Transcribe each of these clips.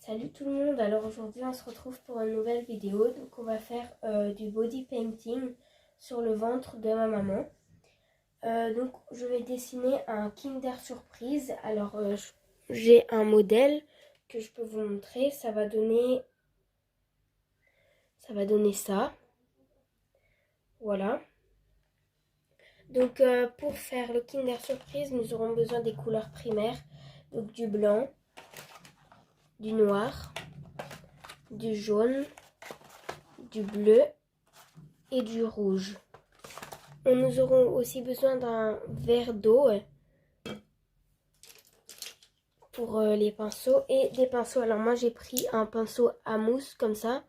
Salut tout le monde, alors aujourd'hui on se retrouve pour une nouvelle vidéo. Donc on va faire du body painting sur le ventre de ma maman. Donc je vais dessiner un Kinder Surprise. Alors j'ai un modèle que je peux vous montrer, ça va donner ça. Voilà. Donc pour faire le Kinder Surprise, nous aurons besoin des couleurs primaires, donc du blanc, du noir, du jaune, du bleu et du rouge. Nous aurons aussi besoin d'un verre d'eau pour les pinceaux et des pinceaux. Alors moi j'ai pris un pinceau à mousse comme ça.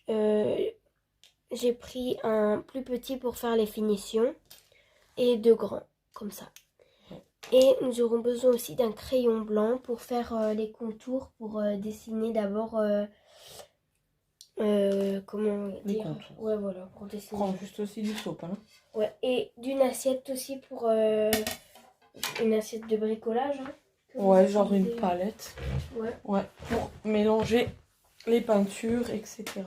J'ai pris un plus petit pour faire les finitions et deux grands comme ça. Et nous aurons besoin aussi d'un crayon blanc pour faire les contours, pour dessiner d'abord comment les dire contours. Ouais, voilà, pour dessiner. Prends juste aussi du sopalin. Ouais, et d'une assiette aussi pour une assiette de bricolage. Hein, ouais, genre une palette. Ouais. Ouais, pour mélanger les peintures, etc.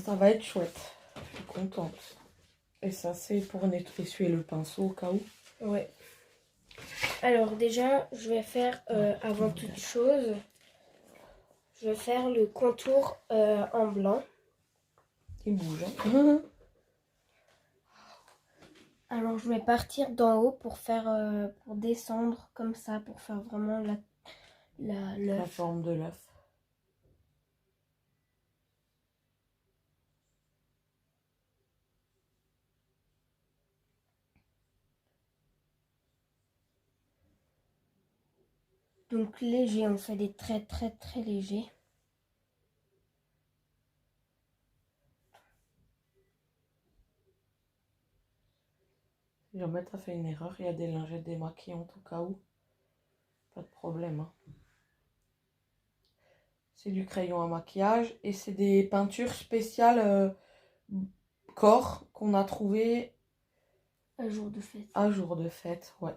Ça va être chouette. Je suis contente. Et ça, c'est pour essuyer le pinceau au cas où. Ouais. Alors déjà, je vais faire, avant toute chose, je vais faire le contour en blanc. Il bouge. Hein. Alors je vais partir d'en haut pour faire, pour descendre comme ça, pour faire vraiment La forme de l'œuf. Donc léger, on fait des traits très très légers. Si jamais t'as fait une erreur, il y a des lingettes démaquillantes au cas où. Pas de problème. Hein. C'est du crayon à maquillage et c'est des peintures spéciales corps qu'on a trouvé Un jour de fête. à jour de fête, ouais.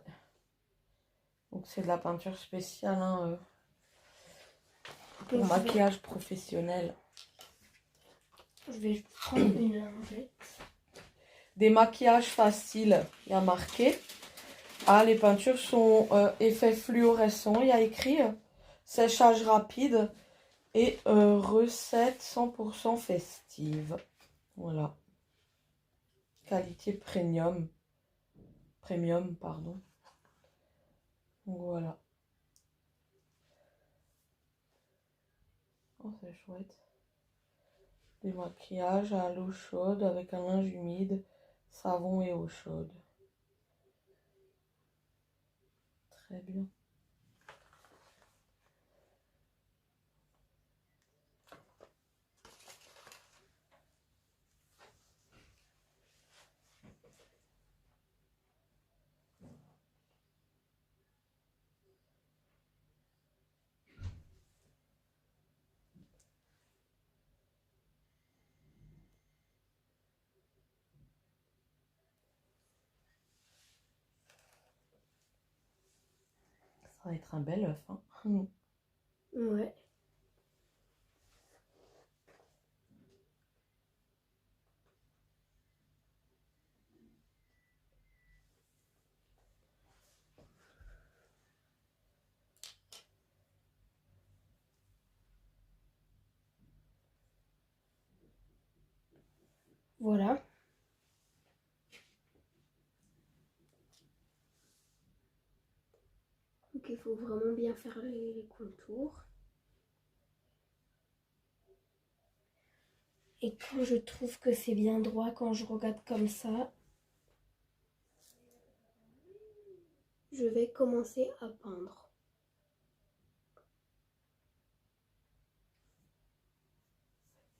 Donc c'est de la peinture spéciale hein, pour maquillage professionnel. Je vais prendre une lingette. Des maquillages faciles, il y a marqué. Ah, les peintures sont effet fluorescent, il y a écrit séchage rapide et recette 100% festive. Voilà. Qualité premium. Premium, pardon. Donc voilà. Oh, c'est chouette. Des maquillages à l'eau chaude avec un linge humide, savon et eau chaude. Très bien. Ça va être un bel œuf. Hein. Ouais. Voilà. Donc il faut vraiment bien faire les contours. Et quand je trouve que c'est bien droit, quand je regarde comme ça, je vais commencer à peindre.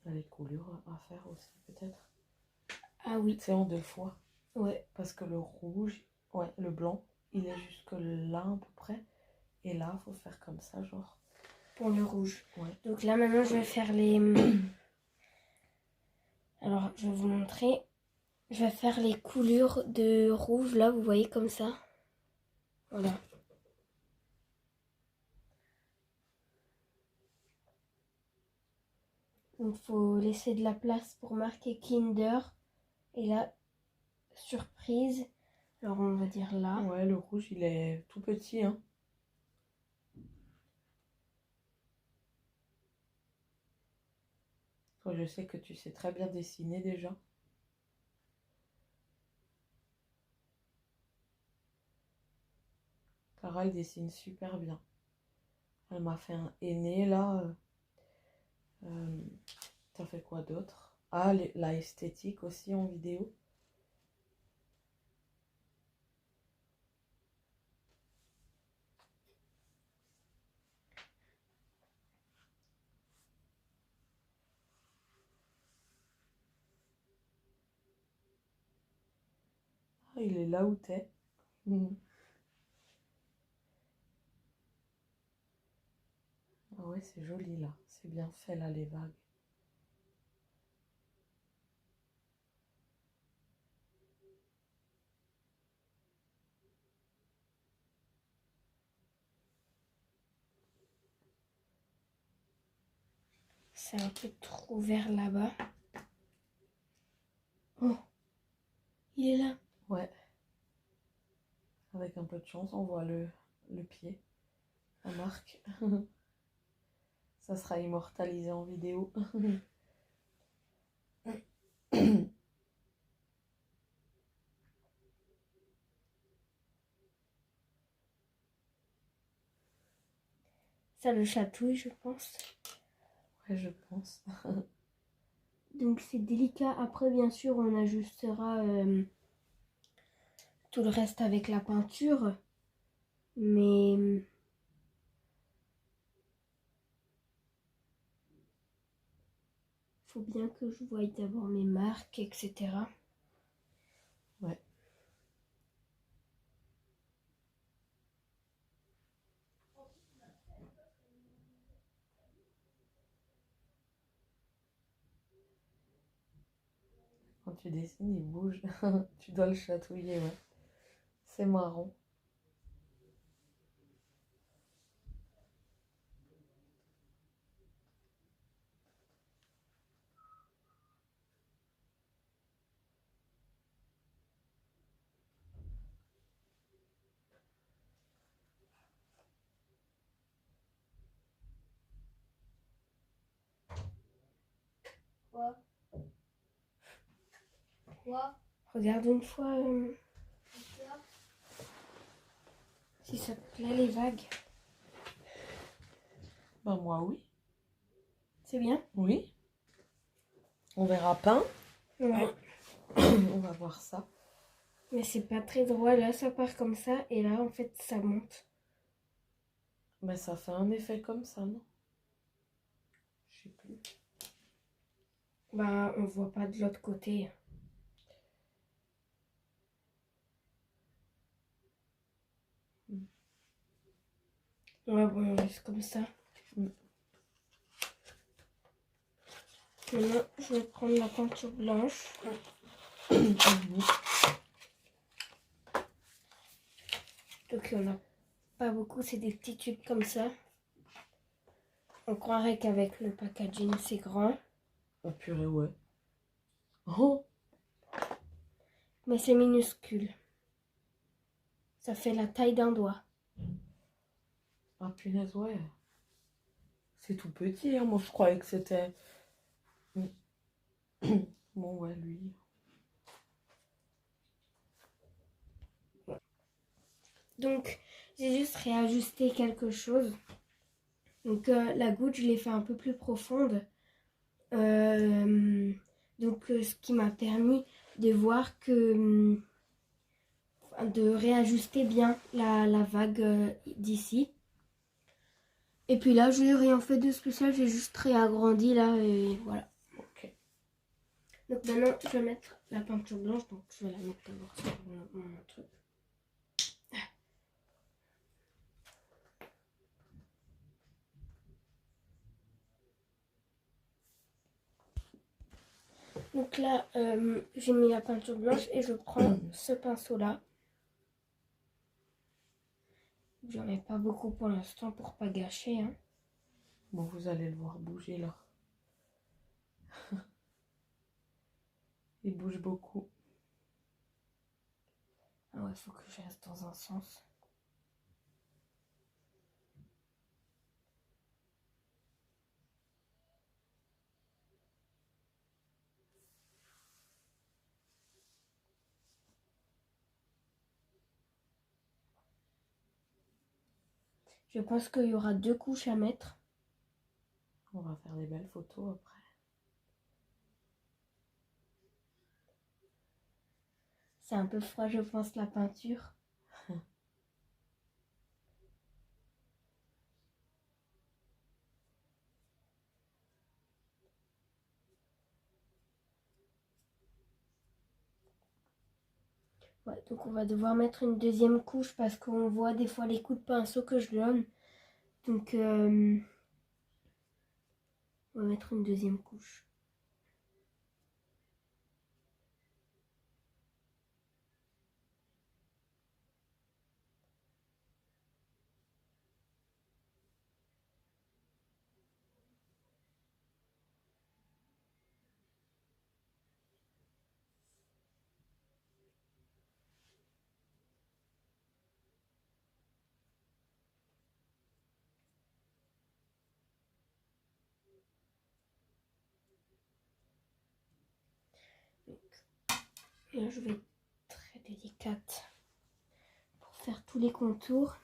Il y a des coulures à faire aussi peut-être. Ah oui. C'est en deux fois. Ouais. Parce que le rouge, ouais, le blanc, il est jusque là à peu près. Et là, il faut faire comme ça, genre. Pour le rouge. Ouais. Donc là maintenant je vais faire les... Alors je vais vous montrer. Je vais faire les coulures de rouge là, vous voyez comme ça. Voilà. Donc faut laisser de la place pour marquer Kinder. Et là, surprise. Alors on va dire là. Ouais, le rouge, il est tout petit, hein. Toi, je sais que tu sais très bien dessiner déjà. Clara, elle dessine super bien. Elle m'a fait un henné, là. T'as fait quoi d'autre? Ah, la esthétique aussi en vidéo. Ah, il est là où t'es. Ah ouais, c'est joli là. C'est bien fait là, les vagues. C'est un peu trop vert là-bas. Oh, il est là. Ouais. Avec un peu de chance, on voit le pied. La marque. Ça sera immortalisé en vidéo. Ça le chatouille, je pense. Ouais, je pense. Donc c'est délicat. Après, bien sûr, on ajustera tout le reste avec la peinture. Mais faut bien que je voie d'abord mes marques, etc. Ouais. Quand tu dessines, il bouge. Tu dois le chatouiller, ouais. C'est marrant. Quoi? Regarde une fois si ça te plaît les vagues. Ben moi, oui. C'est bien? Oui. On verra peint. Ouais. On va voir ça. Mais c'est pas très droit. Là, ça part comme ça. Et là, en fait, ça monte. Mais ça fait un effet comme ça, non? Je sais plus. Bah, on voit pas de l'autre côté. Ouais, bon, juste comme ça. Maintenant, je vais prendre la peinture blanche. Donc, il n'y en a pas beaucoup. C'est des petits tubes comme ça. On croirait qu'avec le packaging, c'est grand. Oh purée, ouais. Oh! Mais c'est minuscule. Ça fait la taille d'un doigt. Ah punaise, ouais. C'est tout petit, hein. Moi je croyais que c'était... Bon, ouais, lui. Donc, j'ai juste réajusté quelque chose. Donc, la goutte, je l'ai fait un peu plus profonde. Ce qui m'a permis de voir que... de réajuster bien la vague d'ici. Et puis là, je n'ai rien fait de spécial. J'ai juste réagrandi là et voilà. Ok. Donc maintenant, je vais mettre la peinture blanche. Donc, je vais la mettre d'abord sur mon truc. Donc là, j'ai mis la peinture blanche et je prends ce pinceau-là. J'en ai pas beaucoup pour l'instant pour pas gâcher. Hein. Bon, vous allez le voir bouger là. Il bouge beaucoup. Ah ouais, faut que je reste dans un sens. Je pense qu'il y aura 2 couches à mettre. On va faire des belles photos après. C'est un peu froid, je pense, la peinture. Ouais, donc on va devoir mettre une deuxième couche parce qu'on voit des fois les coups de pinceau que je donne. Donc on va mettre une deuxième couche. Donc, là, je vais être très délicate pour faire tous les contours.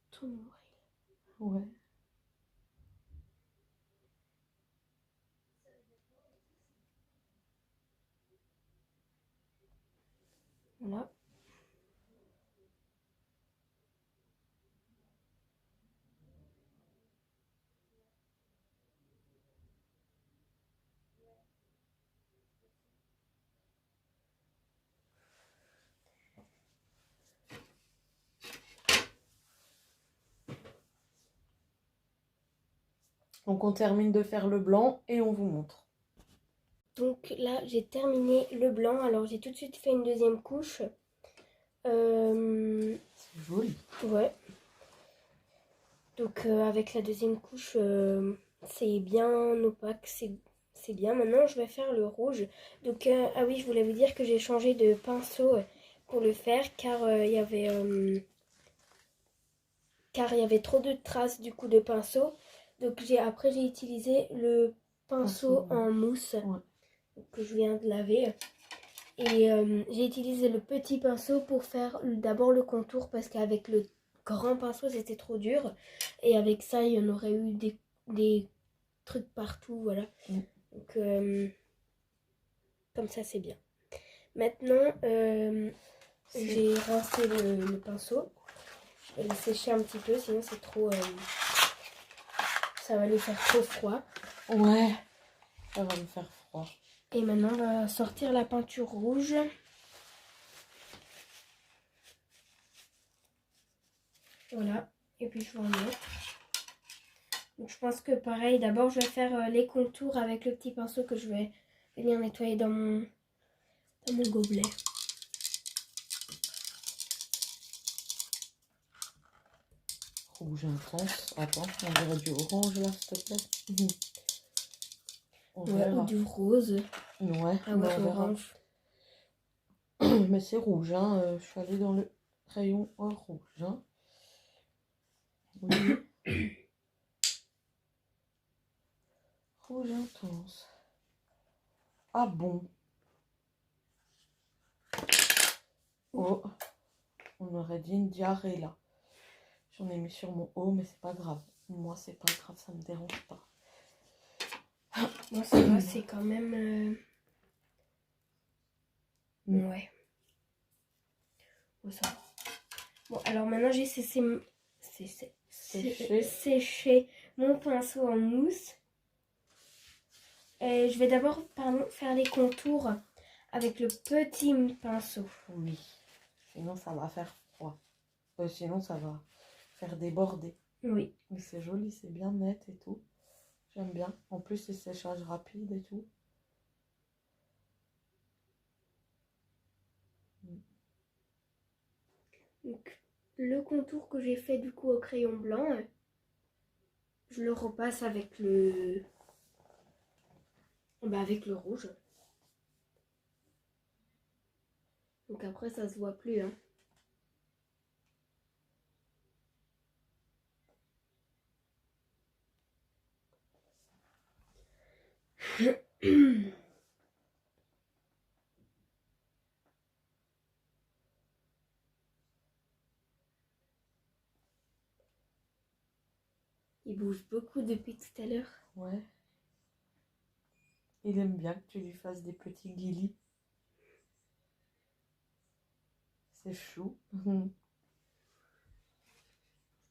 Tout nombril. Ouais. Voilà. Donc on termine de faire le blanc et on vous montre. Donc là, j'ai terminé le blanc. Alors, j'ai tout de suite fait une deuxième couche. C'est joli. Ouais. Donc, avec la deuxième couche, c'est bien opaque. C'est bien. Maintenant, je vais faire le rouge. Donc, ah oui, je voulais vous dire que j'ai changé de pinceau pour le faire car il y avait trop de traces du coup de pinceau. Donc, après, j'ai utilisé le pinceau en mousse que je viens de laver. Et j'ai utilisé le petit pinceau pour faire d'abord le contour parce qu'avec le grand pinceau c'était trop dur. Et avec ça il y en aurait eu des trucs partout, voilà. Donc comme ça c'est bien. Maintenant j'ai rincé le pinceau. Je vais le sécher un petit peu sinon c'est trop... ça va lui faire trop froid. Ouais, ça va me faire froid. Et maintenant on va sortir la peinture rouge. Voilà, et puis je vais en mettre. Donc je pense que pareil, d'abord je vais faire les contours avec le petit pinceau que je vais venir nettoyer dans mon gobelet. Rouge intense. Attends, on dirait du orange là, s'il te plaît. Ouais, ou du rose. Ouais, ah ouais, orange. Mais c'est rouge, hein. Je suis allée dans le rayon rouge. Hein. Oui. Rouge intense. Ah bon. Oh, on aurait dit une diarrhée là. J'en ai mis sur mon haut, mais c'est pas grave. Moi, c'est pas grave, ça me dérange pas. Moi, ça va, c'est quand même... Ouais. Bon, ça va. Bon, alors maintenant, j'ai séché mon pinceau en mousse. Je vais d'abord faire les contours avec le petit pinceau. Oui. Sinon, ça va faire froid. Sinon, ça va faire déborder. Oui. Mais c'est joli, c'est bien net et tout. J'aime bien. En plus, c'est séchage rapide et tout. Donc, le contour que j'ai fait du coup au crayon blanc, je le repasse avec avec le rouge. Donc après, ça se voit plus. Hein. Il bouge beaucoup depuis tout à l'heure. Ouais. Il aime bien que tu lui fasses des petits guilis. C'est chou. Je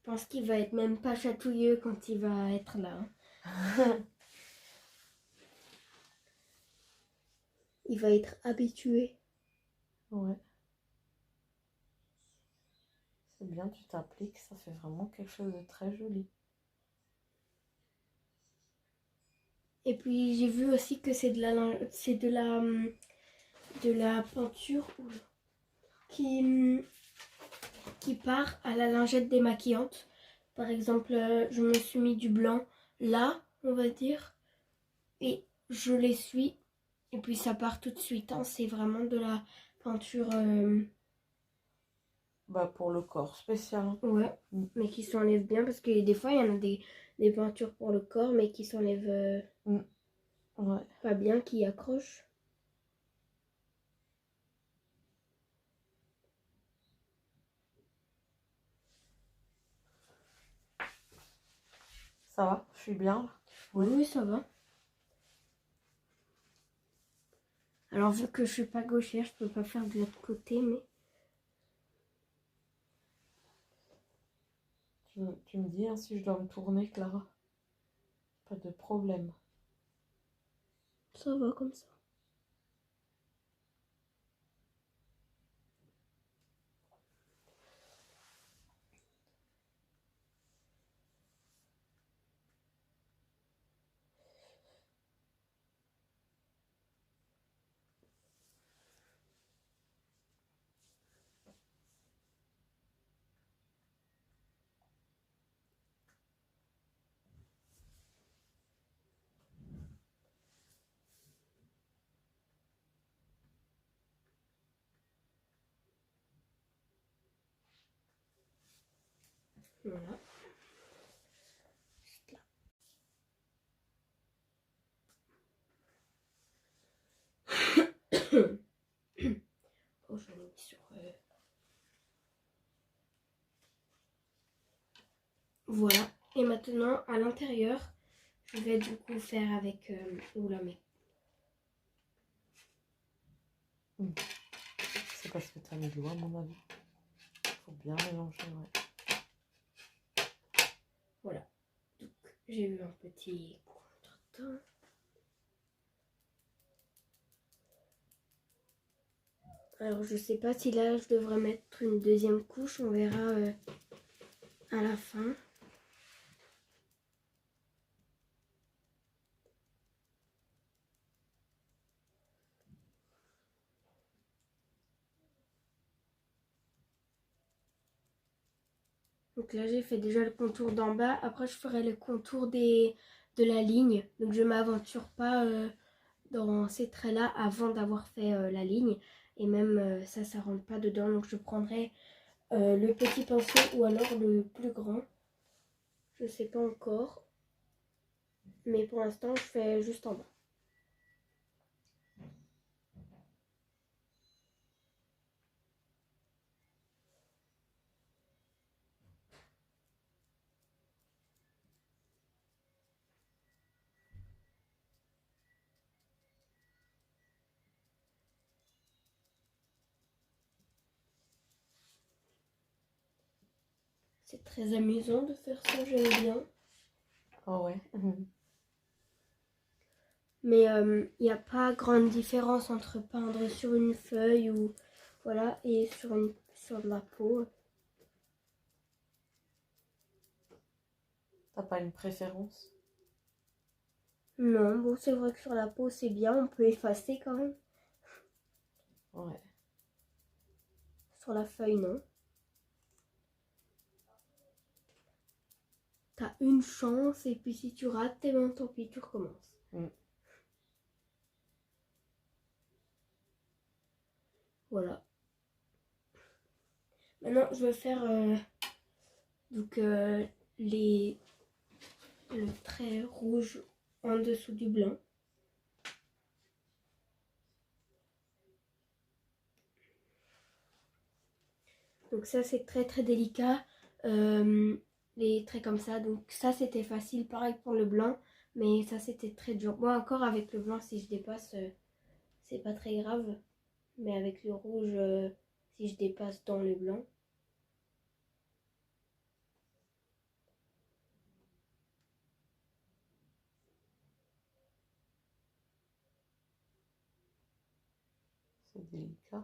pense qu'il va être même pas chatouilleux quand il va être là. Il va être habitué. Ouais. C'est bien, tu t'appliques, ça fait vraiment quelque chose de très joli. Et puis j'ai vu aussi que c'est de la peinture qui part à la lingette démaquillante. Par exemple, je me suis mis du blanc là, on va dire, et je l'essuie, et puis ça part tout de suite. Hein. C'est vraiment de la peinture, Pour le corps spécial. ouais, mais qui s'enlève bien, parce que des fois, il y en a des peintures pour le corps, mais qui s'enlèvent Ouais. pas bien, qui accrochent. Ça va, je suis bien là. Oui, ça va. Alors, vu que je suis pas gauchère, je peux pas faire de l'autre côté, mais... Tu me dis hein, si je dois me tourner, Clara. Pas de problème. Ça va comme ça. Voilà. Juste là. Oh, je l'ai mis sur... Voilà. Et maintenant, à l'intérieur, je vais du coup faire avec... Oula, mais... C'est parce que tu as mis de l'eau à mon avis. Faut bien mélanger, ouais. Voilà. Donc, j'ai eu un petit contretemps. Alors, je sais pas si là, je devrais mettre une deuxième couche. On verra à la fin. Donc là, j'ai fait déjà le contour d'en bas. Après, je ferai le contour de la ligne. Donc, je ne m'aventure pas dans ces traits-là avant d'avoir fait la ligne. Et même ça ne rentre pas dedans. Donc, je prendrai le petit pinceau ou alors le plus grand. Je ne sais pas encore. Mais pour l'instant, je fais juste en bas. C'est très amusant de faire ça, j'aime bien. Oh ouais. Mais il n'y a pas grande différence entre peindre sur une feuille ou voilà et sur de la peau. T'as pas une préférence? Non, bon c'est vrai que sur la peau c'est bien, on peut effacer quand même. Ouais. Sur la feuille non. T'as une chance et puis si tu rates, eh ben tant pis, tu recommences. Voilà. Maintenant, je vais faire donc le trait rouge en dessous du blanc. Donc ça, c'est très très délicat. Les traits comme ça. Donc ça, c'était facile. Pareil pour le blanc. Mais ça, c'était très dur. Moi, encore avec le blanc, si je dépasse, c'est pas très grave. Mais avec le rouge, si je dépasse dans le blanc. C'est délicat.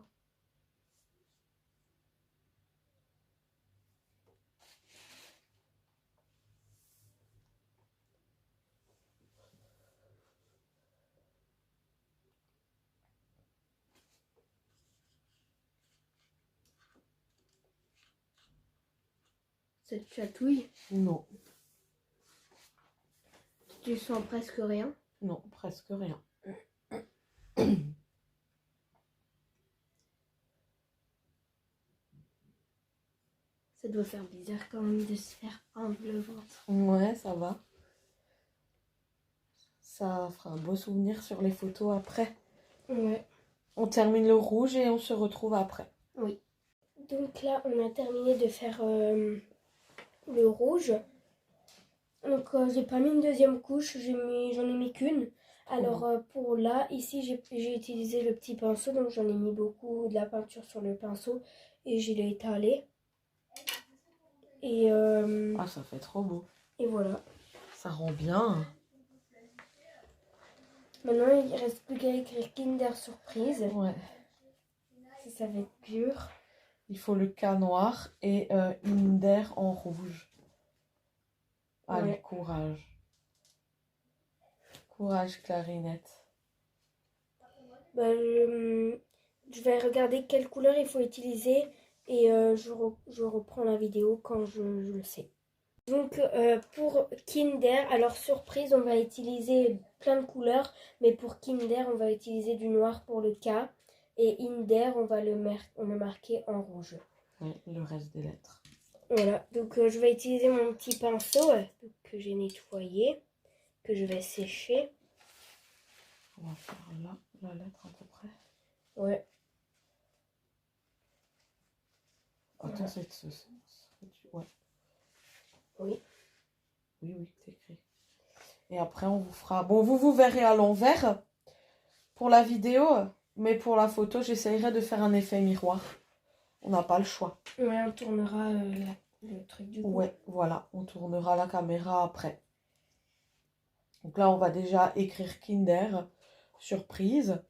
Ça te chatouille. Non. Tu sens presque rien. Non, presque rien. Ça doit faire bizarre quand même de se faire peindre le ventre. Ouais, ça va. Ça fera un beau souvenir sur les photos après. Ouais. On termine le rouge et on se retrouve après. Oui. Donc là, on a terminé de faire le rouge. Donc j'ai pas mis une deuxième couche, j'en ai mis qu'une. Alors pour là, ici j'ai utilisé le petit pinceau, donc j'en ai mis beaucoup de la peinture sur le pinceau et je l'ai étalé. Et, Ah, ça fait trop beau. et voilà. Ça rend bien. Maintenant il reste plus qu'à écrire Kinder Surprise. Ouais. Ça va être dur. Il faut le K noir et Inder en rouge. Allez, Ouais. courage. Courage, Clarinette. Bah, je vais regarder quelle couleur il faut utiliser et je reprends la vidéo quand je le sais. Donc pour Kinder, alors surprise, on va utiliser plein de couleurs, mais pour Kinder, on va utiliser du noir pour le K et Inder, on va le marquer en rouge. Oui, le reste des lettres. Voilà, donc je vais utiliser mon petit pinceau que j'ai nettoyé, que je vais sécher. On va faire là, la lettre à peu près. Ouais. Attends, c'est de ce sens. Ouais. Oui. Oui, c'est écrit. Et après, on vous fera... Bon, vous verrez à l'envers pour la vidéo, mais pour la photo, j'essayerai de faire un effet miroir. On n'a pas le choix. Ouais, on tournera le truc du coup. Ouais, voilà, on tournera la caméra après. Donc là, on va déjà écrire Kinder Surprise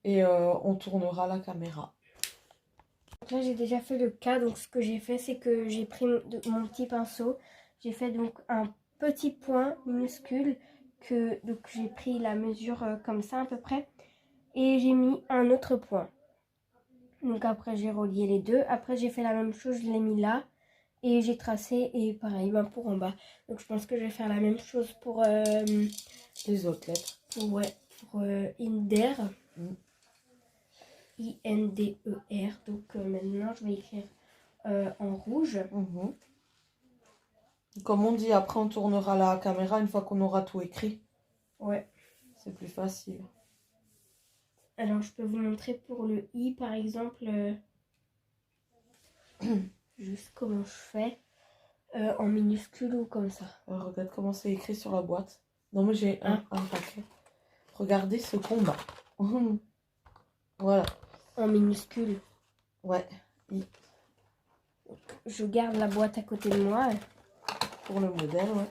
et on tournera la caméra. Donc là, j'ai déjà fait le K, donc ce que j'ai fait, c'est que j'ai pris mon petit pinceau, j'ai fait donc un petit point minuscule, donc j'ai pris la mesure comme ça à peu près, et j'ai mis un autre point. Donc après, j'ai relié les deux, après j'ai fait la même chose, je l'ai mis là, et j'ai tracé, et pareil, ben pour en bas. Donc je pense que je vais faire la même chose pour... les autres lettres. Pour Inder. I-N-D-E-R. Donc maintenant, je vais écrire en rouge. Comme on dit, après on tournera la caméra une fois qu'on aura tout écrit. Ouais. C'est plus facile. Alors, je peux vous montrer pour le I, par exemple, juste comment je fais en minuscule ou comme ça. Regarde comment c'est écrit sur la boîte. Non, mais j'ai un paquet. Regardez ce combat. Voilà. En minuscule. Ouais. I. Je garde la boîte à côté de moi. Pour le modèle, ouais.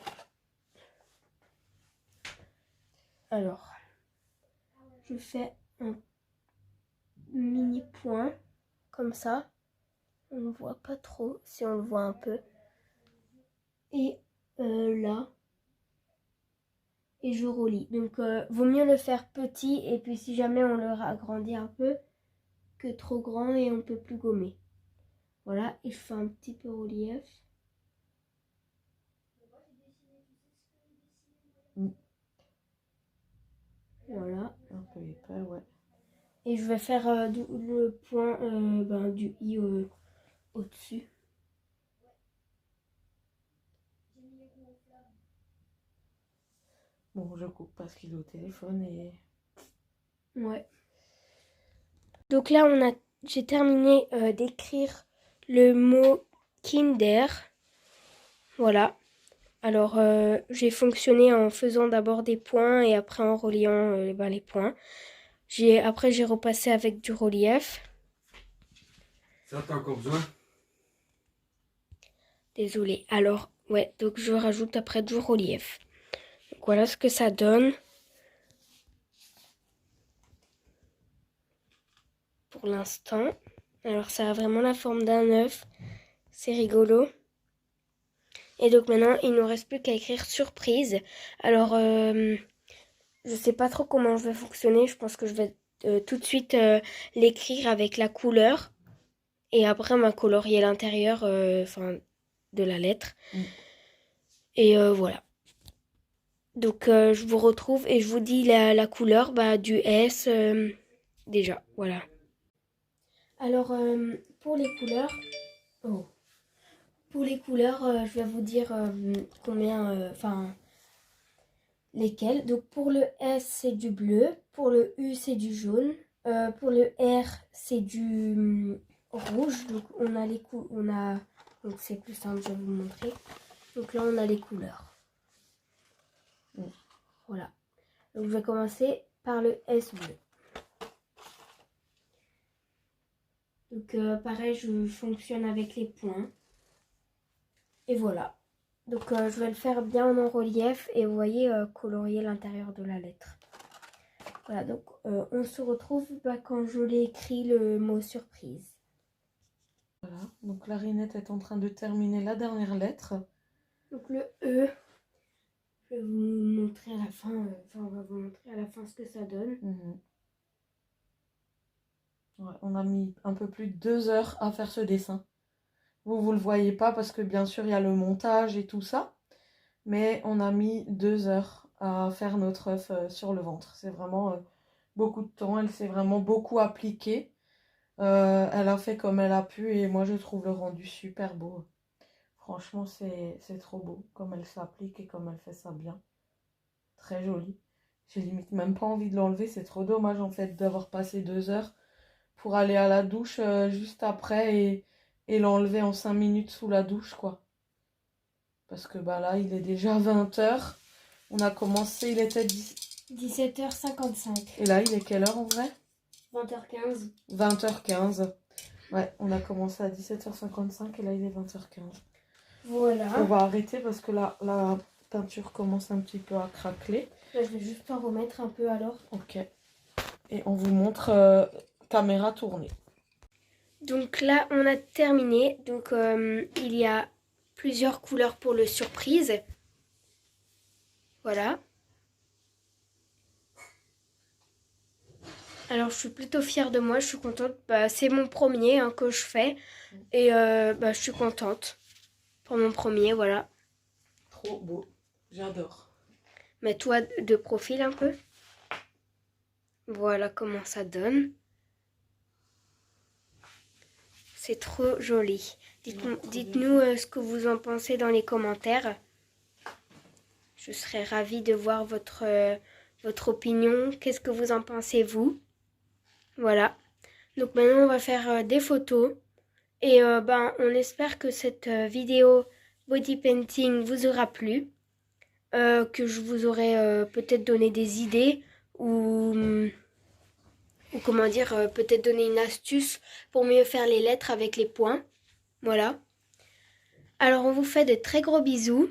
Alors, je fais un mini point comme ça. On ne voit pas trop, si on le voit un peu. Et là. Et je relie. Donc, vaut mieux le faire petit. Et puis, si jamais on le agrandit un peu, que trop grand et on peut plus gommer. Voilà. Et je fais un petit peu relief. Voilà. Un peu épais, ouais. Et je vais faire le point du i au-dessus. Bon, je coupe parce qu'il est au téléphone et... Ouais. Donc là, j'ai terminé d'écrire le mot Kinder. Voilà. Alors, j'ai fonctionné en faisant d'abord des points et après en reliant les points. Après, j'ai repassé avec du relief. Ça, t'as encore besoin? Désolée. Alors, ouais, donc je rajoute après du relief. Donc voilà ce que ça donne. Pour l'instant. Alors, ça a vraiment la forme d'un œuf. C'est rigolo. Et donc maintenant, il ne nous reste plus qu'à écrire surprise. Alors, je sais pas trop comment je vais fonctionner. Je pense que je vais tout de suite l'écrire avec la couleur. Et après, on va colorier l'intérieur de la lettre. Et voilà. Donc, je vous retrouve et je vous dis la couleur du S déjà. Voilà. Alors, pour les couleurs... Oh. Pour les couleurs, je vais vous dire combien... lesquelles. Donc, pour le S, c'est du bleu. Pour le U, c'est du jaune. Pour le R, c'est du rouge. Donc, on a les donc, c'est plus simple, je vais vous montrer. Donc, là, on a les couleurs. Voilà. Donc, je vais commencer par le S bleu. Donc, pareil, je fonctionne avec les points. Et voilà. Donc, je vais le faire bien en relief et vous voyez, colorier l'intérieur de la lettre. Voilà, donc on se retrouve quand je l'ai écrit le mot surprise. Voilà, donc la Rinette est en train de terminer la dernière lettre. Donc le E, je vais vous montrer à la fin, on va vous montrer à la fin ce que ça donne. Ouais, on a mis un peu plus de 2 heures à faire ce dessin. Vous le voyez pas parce que bien sûr il y a le montage et tout ça. Mais on a mis 2 heures à faire notre œuf sur le ventre. C'est vraiment beaucoup de temps. Elle s'est vraiment beaucoup appliquée. Elle a fait comme elle a pu et moi je trouve le rendu super beau. Franchement c'est trop beau comme elle s'applique et comme elle fait ça bien. Très joli. J'ai limite même pas envie de l'enlever. C'est trop dommage en fait d'avoir passé 2 heures pour aller à la douche juste après et l'enlever en 5 minutes sous la douche quoi. Parce que bah là il est déjà 20h. On a commencé, il était 17h55. Et là il est quelle heure en vrai? 20h15. 20h15. Ouais, on a commencé à 17h55 et là il est 20h15. Voilà. On va arrêter parce que la peinture commence un petit peu à craqueler. Là, je vais juste en remettre un peu alors. Ok. Et on vous montre caméra tournée. Donc là, on a terminé. Donc, il y a plusieurs couleurs pour le surprise. Voilà. Alors, je suis plutôt fière de moi. Je suis contente. C'est mon premier que je fais. Et je suis contente pour mon premier. Voilà. Trop beau. J'adore. Mets-toi de profil un peu. Voilà comment ça donne. C'est trop joli. Dites-nous ce que vous en pensez dans les commentaires. Je serais ravie de voir votre opinion. Qu'est-ce que vous en pensez, vous? Voilà. Donc maintenant, on va faire des photos. Et on espère que cette vidéo body painting vous aura plu. Que je vous aurai peut-être donné des idées ou comment dire, peut-être donner une astuce pour mieux faire les lettres avec les points. Voilà. Alors, on vous fait de très gros bisous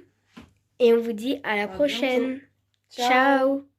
et on vous dit à la prochaine. Ciao. Ciao.